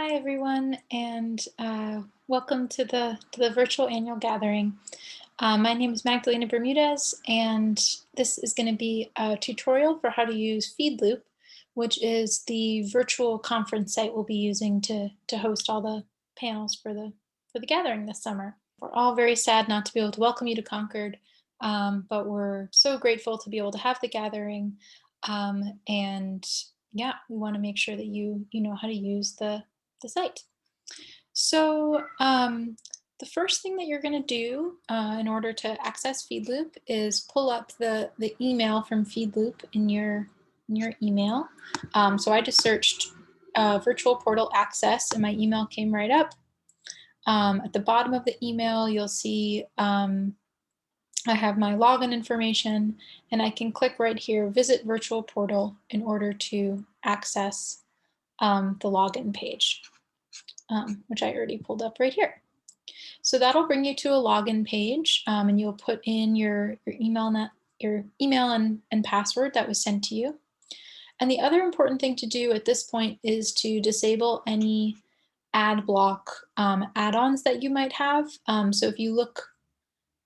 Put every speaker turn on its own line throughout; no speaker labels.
Hi, everyone, and welcome to the virtual annual gathering. My name is Magdalena Bermudez, and this is going to be a tutorial for how to use Pheedloop, which is the virtual conference site we'll be using to host all the panels for the gathering this summer. We're all very sad not to be able to welcome you to Concord, but we're so grateful to be able to have the gathering, and yeah, we want to make sure that you know how to use the site. So the first thing that you're going to do in order to access Pheedloop is pull up the email from Pheedloop in your email. So I just searched virtual portal access, and my email came right up. At the bottom of the email, you'll see I have my login information, and I can click right here, visit virtual portal, in order to access the login page. Which I already pulled up right here. So that'll bring you to a login page, and you'll put in your email and password that was sent to you. And the other important thing to do at this point is to disable any ad block add-ons that you might have. So if you look,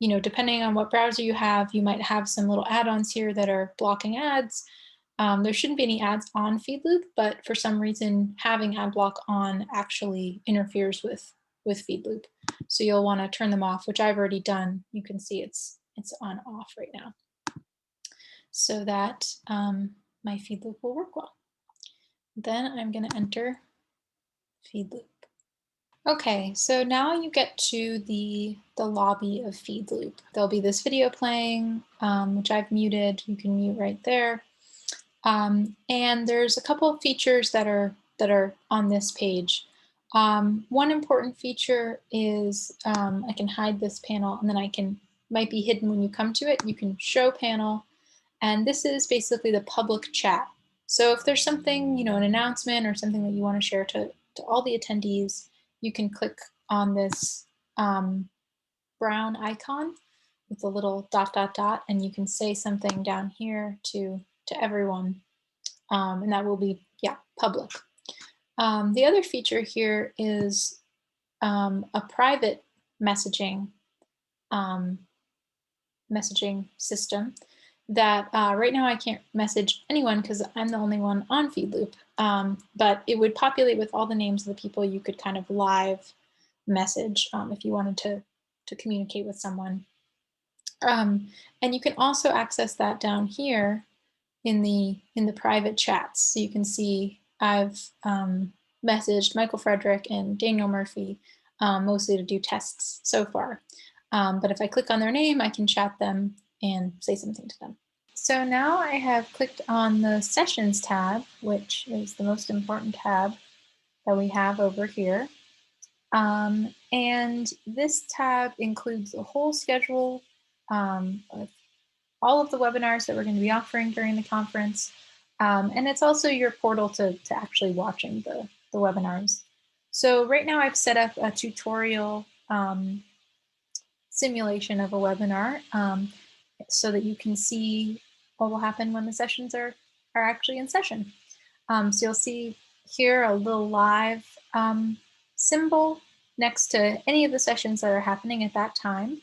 depending on what browser you have, you might have some little add-ons here that are blocking ads. There shouldn't be any ads on Pheedloop, but for some reason, having ad block on actually interferes with Pheedloop. So you'll want to turn them off, which I've already done. You can see it's on off right now, so that my Pheedloop will work well. Then I'm going to enter Pheedloop. Okay, so now you get to the lobby of Pheedloop. There'll be this video playing, which I've muted. You can mute right there. And there's a couple of features that are on this page. One important feature is I can hide this panel, and then might be hidden when you come to it. You can show panel, and this is basically the public chat. So if there's something, an announcement or something that you want to share to all the attendees, you can click on this brown icon with the little ... and you can say something down here to everyone. And that will be, public. The other feature here is a private messaging system that right now I can't message anyone because I'm the only one on Pheedloop, but it would populate with all the names of the people you could kind of live message if you wanted to communicate with someone. And you can also access that down here in the private chats. So you can see I've messaged Michael Frederick and Daniel Murphy, mostly to do tests so far. But if I click on their name, I can chat them and say something to them. So now I have clicked on the Sessions tab, which is the most important tab that we have over here. And this tab includes the whole schedule of all of the webinars that we're going to be offering during the conference. And it's also your portal to actually watching the webinars. So right now I've set up a tutorial simulation of a webinar so that you can see what will happen when the sessions are actually in session. So you'll see here a little live symbol next to any of the sessions that are happening at that time.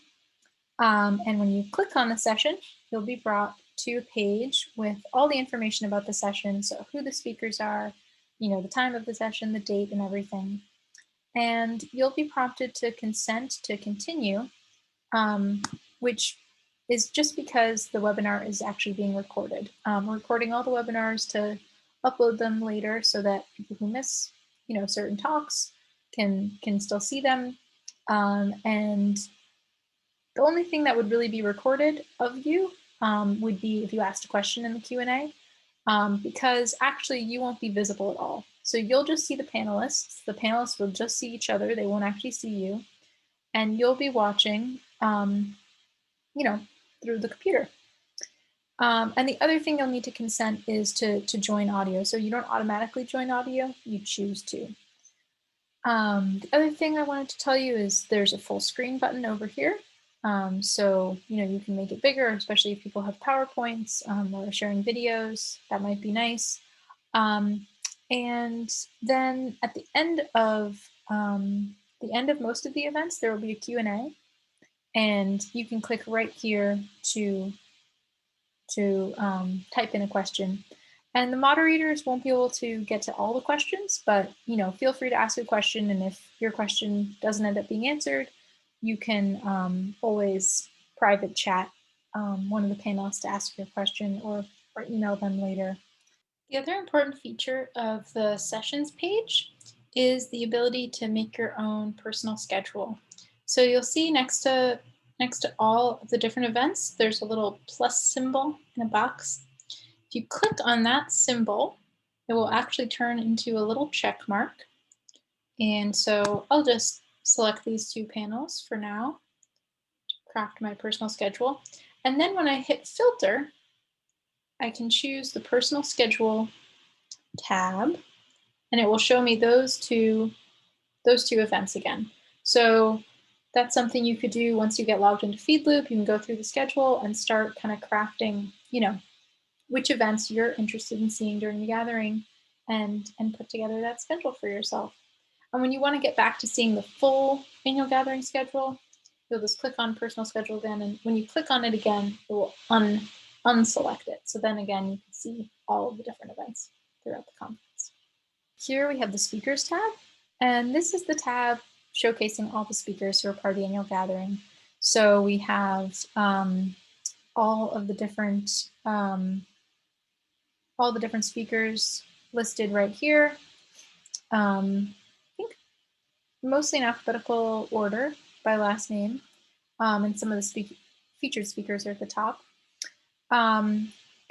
And when you click on the session, you'll be brought to a page with all the information about the session, so who the speakers are, the time of the session, the date, and everything. And you'll be prompted to consent to continue, which is just because the webinar is actually being recorded. We're recording all the webinars to upload them later so that people who miss, certain talks can still see them. And the only thing that would really be recorded of you would be if you asked a question in the Q&A, because actually you won't be visible at all. So you'll just see the panelists. The panelists will just see each other. They won't actually see you. And you'll be watching, through the computer. And the other thing you'll need to consent is to join audio. So you don't automatically join audio, you choose to. The other thing I wanted to tell you is there's a full screen button over here. So, you can make it bigger, especially if people have PowerPoints or sharing videos. That might be nice. And then at the end of most of the events, there will be a Q&A, and you can click right here to type in a question. And the moderators won't be able to get to all the questions, but feel free to ask a question. And if your question doesn't end up being answered, you can always private chat one of the panelists to ask your question or email them later. The other important feature of the sessions page is the ability to make your own personal schedule. So you'll see next to all of the different events, there's a little plus symbol in a box. If you click on that symbol, it will actually turn into a little check mark. And so I'll just select these two panels for now to craft my personal schedule. And then when I hit filter, I can choose the personal schedule tab, and it will show me those two events again. So that's something you could do once you get logged into Pheedloop. You can go through the schedule and start kind of crafting, which events you're interested in seeing during the gathering, and put together that schedule for yourself. And when you want to get back to seeing the full annual gathering schedule, you'll just click on personal schedule again, and when you click on it again, it will unselect it. So then again, you can see all of the different events throughout the conference. Here we have the speakers tab, and this is the tab showcasing all the speakers who are part of the annual gathering. So we have all the different speakers listed right here. I think mostly in alphabetical order by last name, and some of the featured speakers are at the top.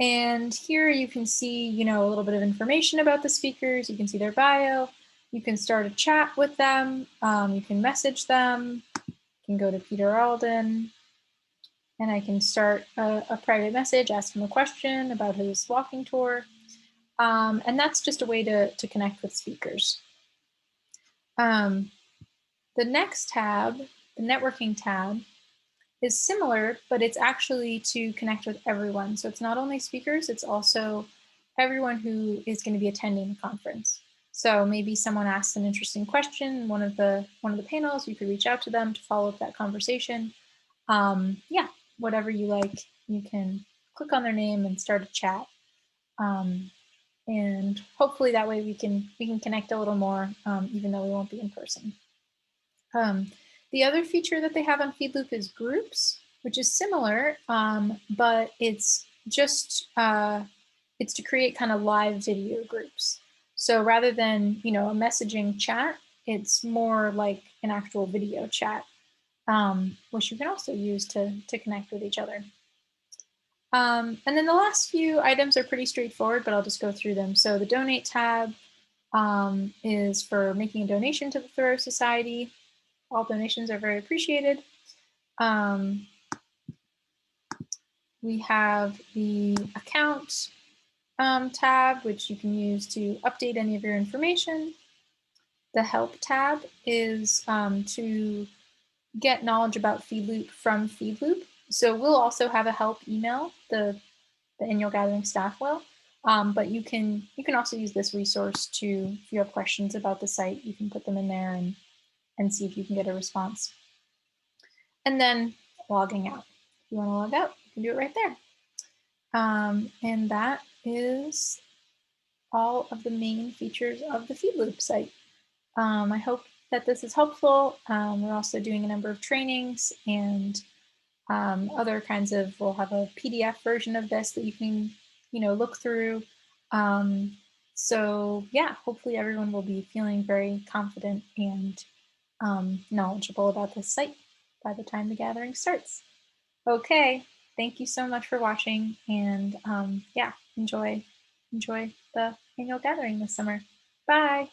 And here you can see, a little bit of information about the speakers. You can see their bio. You can start a chat with them. You can message them. You can go to Peter Alden, and I can start a private message, ask him a question about his walking tour. And that's just a way to connect with speakers. The next tab, the networking tab, is similar, but it's actually to connect with everyone. So it's not only speakers, it's also everyone who is going to be attending the conference. So maybe someone asks an interesting question in one of the panels, you could reach out to them to follow up that conversation. Yeah, whatever you like, you can click on their name and start a chat. And hopefully that way we can connect a little more, even though we won't be in person. The other feature that they have on Pheedloop is groups, which is similar, but it's just it's to create kind of live video groups. So rather than a messaging chat, it's more like an actual video chat, which you can also use to connect with each other. And then the last few items are pretty straightforward, but I'll just go through them. So the donate tab is for making a donation to the Thoreau Society. All donations are very appreciated. We have the account tab, which you can use to update any of your information. The help tab is to get knowledge about Pheedloop from Pheedloop. So we'll also have a help email, the annual gathering staff will, but you can also use this resource to, if you have questions about the site, you can put them in there and see if you can get a response. And then logging out. If you want to log out, you can do it right there. And that is all of the main features of the Pheedloop site. I hope that this is helpful. We're also doing a number of trainings and other kinds of, we'll have a PDF version of this that you can, look through. So yeah, hopefully everyone will be feeling very confident and knowledgeable about this site by the time the gathering starts. Okay, thank you so much for watching, and yeah, enjoy the annual gathering this summer. Bye.